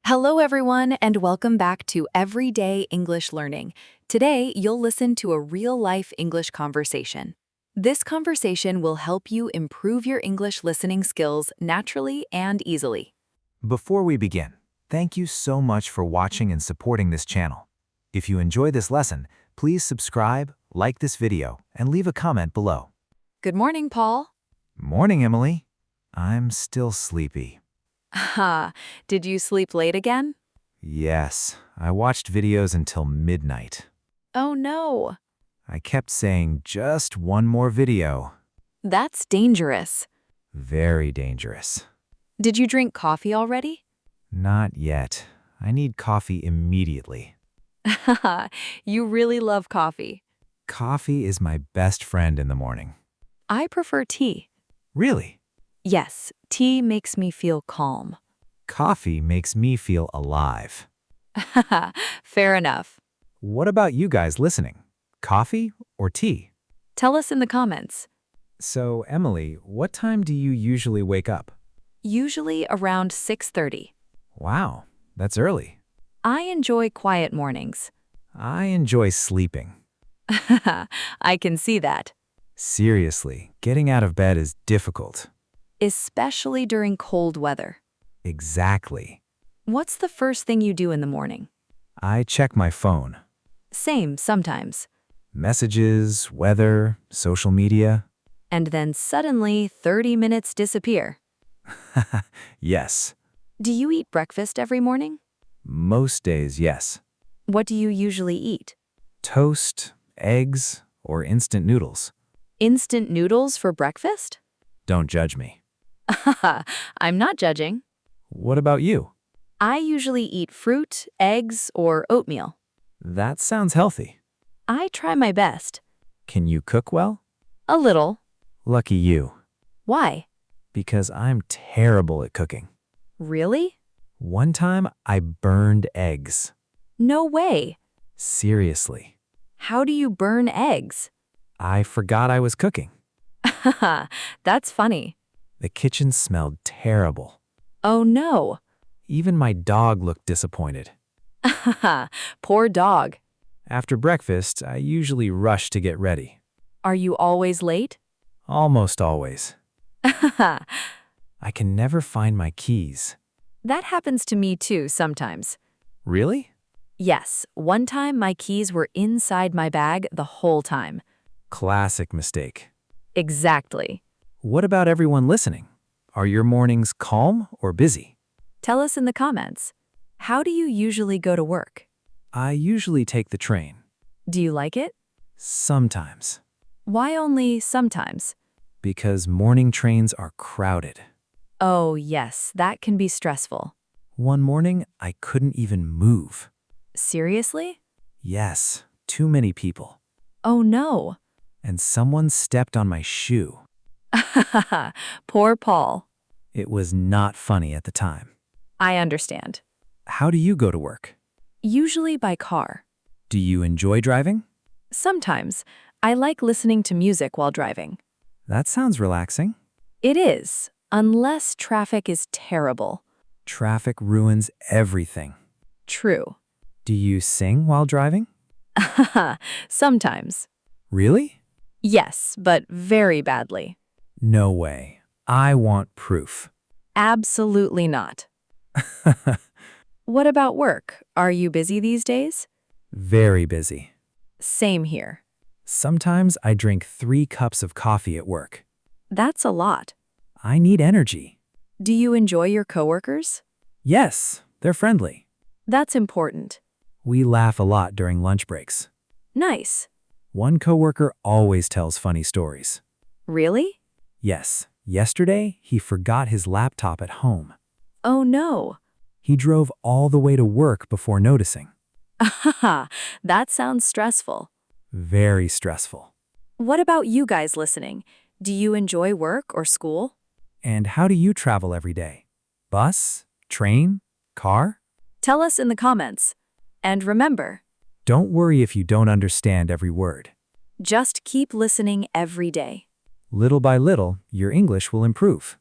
Hello, everyone, and welcome back to Everyday English Learning. Today, you'll listen to a real-life English conversation. This conversation will help you improve your English listening skills naturally and easily. Before we begin, thank you so much for watching and supporting this channel. If you enjoy this lesson, please subscribe, like this video, and leave a comment below. Good morning, Paul. Morning, Emily. I'm still sleepy. Did you sleep late again? Yes, I watched videos until midnight. Oh no, I kept saying just one more video. that's dangerous. Very dangerous. Did you drink coffee already? Not yet. I need coffee immediately. You really love coffee. Coffee is my best friend in the morning. I prefer tea. Really? Yes, tea makes me feel calm. Coffee makes me feel alive. Fair enough. What about you guys listening? Coffee or tea? Tell us in the comments. So, Emily, what time do you usually wake up? Usually around 6:30. Wow, that's early. I enjoy quiet mornings. I enjoy sleeping. I can see that. Seriously, getting out of bed is difficult. Especially during cold weather. Exactly. What's the first thing you do in the morning? I check my phone. Same, sometimes. Messages, weather, social media. And then suddenly 30 minutes disappear. Yes. Do you eat breakfast every morning? Most days, yes. What do you usually eat? Toast, eggs, or instant noodles. Instant noodles for breakfast? Don't judge me. I'm not judging. What about you? I usually eat fruit, eggs, or oatmeal. That sounds healthy. I try my best. Can you cook well? A little. Lucky you. Why? Because I'm terrible at cooking. Really? One time, I burned eggs. No way. Seriously. How do you burn eggs? I forgot I was cooking. That's funny. The kitchen smelled terrible. Oh no. Even my dog looked disappointed. Poor dog. After breakfast, I usually rush to get ready. Are you always late? Almost always. That I can never find my keys. happens to me too sometimes. Really? Yes, one time my keys were inside my bag the whole time. Classic mistake. Exactly. What about everyone listening? Are your mornings calm or busy? Tell us in the comments. How do you usually go to work? I usually take the train. Do you like it? Sometimes. Why only sometimes? Because morning trains are crowded. Oh, yes, that can be stressful. One morning, I couldn't even move. Seriously? Yes, too many people. Oh no. And someone stepped on my shoe. Poor Paul. It was not funny at the time. I understand. How do you go to work? Usually by car. Do you enjoy driving? Sometimes. I like listening to music while driving. That sounds relaxing. It is, unless traffic is terrible. Traffic ruins everything. True. Do you sing while driving? Sometimes. Really? Yes, but very badly. No way. I want proof. Absolutely not. What about work? Are you busy these days? Very busy. Same here. Sometimes I drink 3 cups of coffee at work. That's a lot. I need energy. Do you enjoy your coworkers? Yes, they're friendly. That's important. We laugh a lot during lunch breaks. Nice. One coworker always tells funny stories. Really? Yes, yesterday he forgot his laptop at home. Oh no. He drove all the way to work before noticing. That sounds stressful. Very stressful. What about you guys listening? Do you enjoy work or school? And how do you travel every day? Bus? Train? Car? Tell us in the comments. And remember, Don't worry if you don't understand every word. just keep listening every day. Little by little, your English will improve.